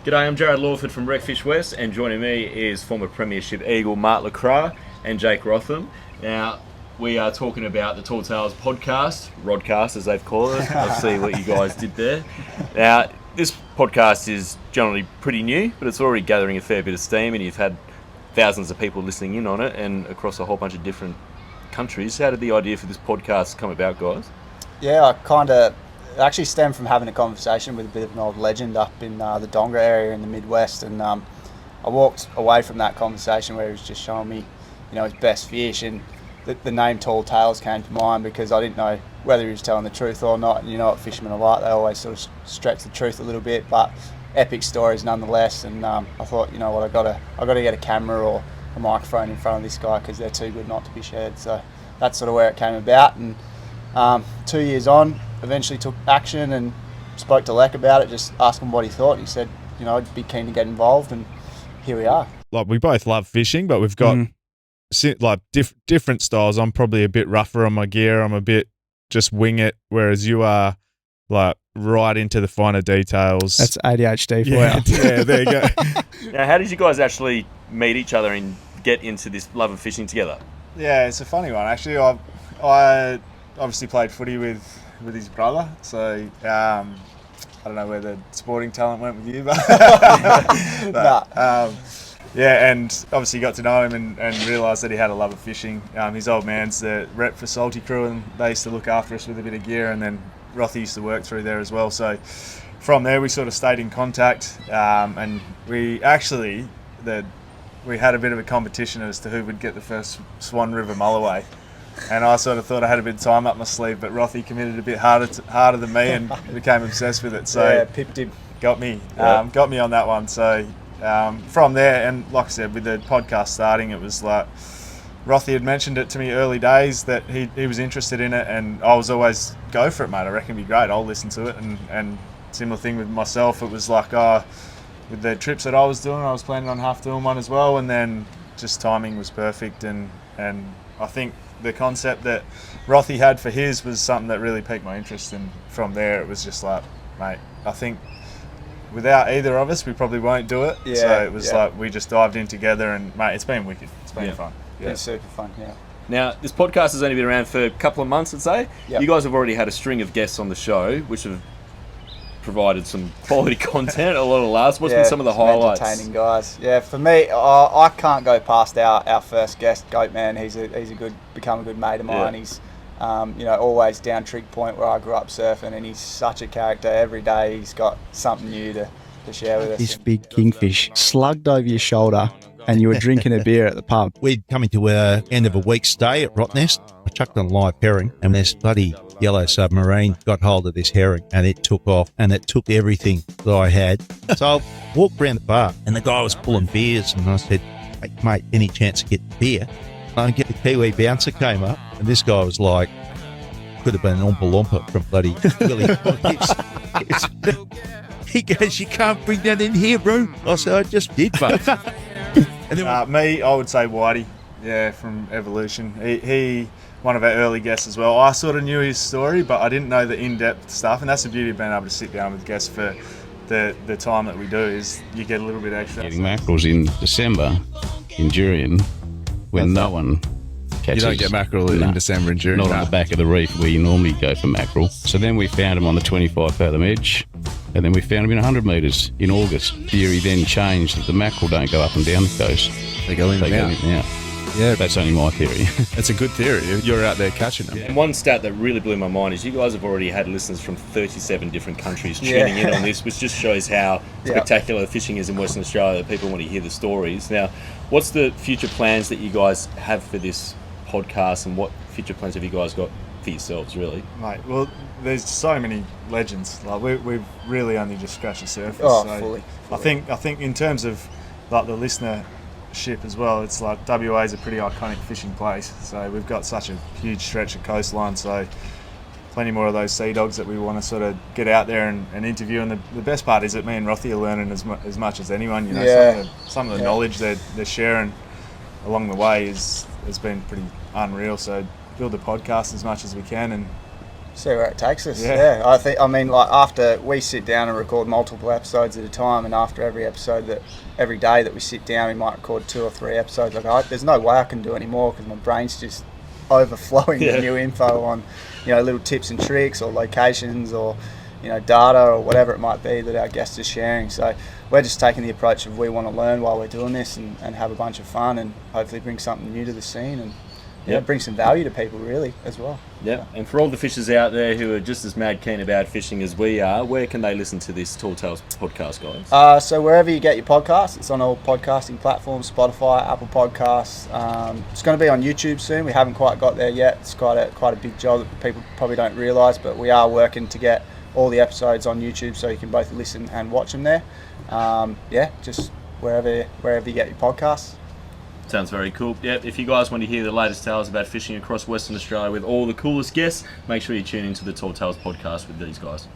G'day, I'm Jarrad Lawford from Recfishwest, and joining me is former Premiership Eagle Mark Lecras and Jake Rotham. Now, we are talking about the Tall Tales podcast, rodcast as they've called it. I see what you guys did there. Now, this podcast is generally pretty new, but it's already gathering a fair bit of steam, and you've had thousands of people listening in on it and across a whole bunch of different countries. How did the idea for this podcast come about, guys? Yeah, it actually stemmed from having a conversation with a bit of an old legend up in the Donga area in the Midwest, and I walked away from that conversation where he was just showing me, his best fish, and the name Tall Tales came to mind because I didn't know whether he was telling the truth or not. And you know what fishermen are like; they always sort of stretch the truth a little bit, but epic stories nonetheless. And I thought, you know what, I got to get a camera or a microphone in front of this guy because they're too good not to be shared. So that's sort of where it came about, and 2 years on, eventually took action and spoke to Lecca about it, just asked him what he thought. He said, I'd be keen to get involved, and here we are. Like, we both love fishing, but we've got different styles. I'm probably a bit rougher on my gear. I'm a bit just wing it, whereas you are like right into the finer details. That's ADHD for you. Yeah, there you go. Now, how did you guys actually meet each other and get into this love of fishing together? Yeah, it's a funny one actually. I obviously played footy with his brother, so I don't know where the sporting talent went with you, but, and obviously got to know him and realised that he had a love of fishing. His old man's the rep for Salty Crew, and they used to look after us with a bit of gear, and then Rothy used to work through there as well. So from there we sort of stayed in contact, and we had a bit of a competition as to who would get the first Swan River Mulloway. And I sort of thought I had a bit of time up my sleeve, but Rothy committed a bit harder than me and became obsessed with it. So pipped him. Got me on that one. So from there, and like I said, with the podcast starting, it was like Rothy had mentioned it to me early days that he was interested in it, and I was always, go for it, mate. I reckon it'd be great. I'll listen to it. And similar thing with myself. It was like with the trips that I was doing, I was planning on half doing one as well, and then just timing was perfect, and I think the concept that Rothy had for his was something that really piqued my interest, and from there it was just like, mate, I think without either of us we probably won't do it. So it was like we just dived in together, and mate, it's been wicked. It's been fun. It's been super fun, yeah. Now, this podcast has only been around for a couple of months, I'd say. Yep. You guys have already had a string of guests on the show, which have provided some quality content, a lot of laughs. What's been some of the highlights? Entertaining guys. Yeah, for me, I can't go past our first guest, Goatman. He's become a good mate of mine. He's always down Trig Point where I grew up surfing, and he's such a character. Every day he's got something new to share with us. This big kingfish slugged over your shoulder, and you were drinking a beer at the pub. We'd come into the end of a week's stay at Rottnest. I chucked on a live herring, and this bloody yellow submarine got hold of this herring, and it took off, and it took everything that I had. So I walked around the bar, and the guy was pulling beers, and I said, hey, mate, any chance to get the beer? And I get the Kiwi bouncer came up, and this guy was like, could have been an Oompa Loompa from bloody Willie. He goes, you can't bring that in here, bro. I said, I just did, mate. And then me, I would say Whitey, from Evolution. He one of our early guests as well. I sort of knew his story, but I didn't know the in-depth stuff, and that's the beauty of being able to sit down with guests for the time that we do, is you get a little bit extra. Getting mackerels in December in Jurien when no one catches. You don't get mackerel in December in Jurien? Not on the back of the reef where you normally go for mackerel. So then we found them on the 25 fathom edge, and then we found them in 100 metres in August. Theory then changed that the mackerel don't go up and down the coast. They go in and out. Yeah, that's only my theory. It's a good theory. You're out there catching them. And one stat that really blew my mind is you guys have already had listeners from 37 different countries tuning in on this, which just shows how spectacular fishing is in Western Australia, that people want to hear the stories. Now, what's the future plans that you guys have for this podcast, and what future plans have you guys got for yourselves, really? Mate, well, there's so many legends. Like we've really only just scratched the surface. Fully. I think in terms of like the listenership as well, it's like WA is a pretty iconic fishing place. So we've got such a huge stretch of coastline. So plenty more of those sea dogs that we want to sort of get out there and interview. And the best part is that me and Rothy are learning as much as anyone. Some of the knowledge they're sharing along the way has been pretty unreal. So build the podcast as much as we can and See where it takes us. Yeah. I mean, like, after we sit down and record multiple episodes at a time, and after every day that we sit down, we might record 2 or 3 episodes. Like, there's no way I can do any more because my brain's just overflowing with new info on, little tips and tricks or locations or, data or whatever it might be that our guests are sharing. So we're just taking the approach of we want to learn while we're doing this and have a bunch of fun and hopefully bring something new to the scene and bring some value to people really as well. Yeah, and for all the fishers out there who are just as mad keen about fishing as we are, where can they listen to this Tall Tales podcast, guys? So wherever you get your podcasts, it's on all podcasting platforms, Spotify, Apple Podcasts. It's going to be on YouTube soon. We haven't quite got there yet. It's quite a big job that people probably don't realise, but we are working to get all the episodes on YouTube so you can both listen and watch them there. Just wherever you get your podcasts. Sounds very cool. Yeah, if you guys want to hear the latest tales about fishing across Western Australia with all the coolest guests, make sure you tune into the Tall Tales podcast with these guys.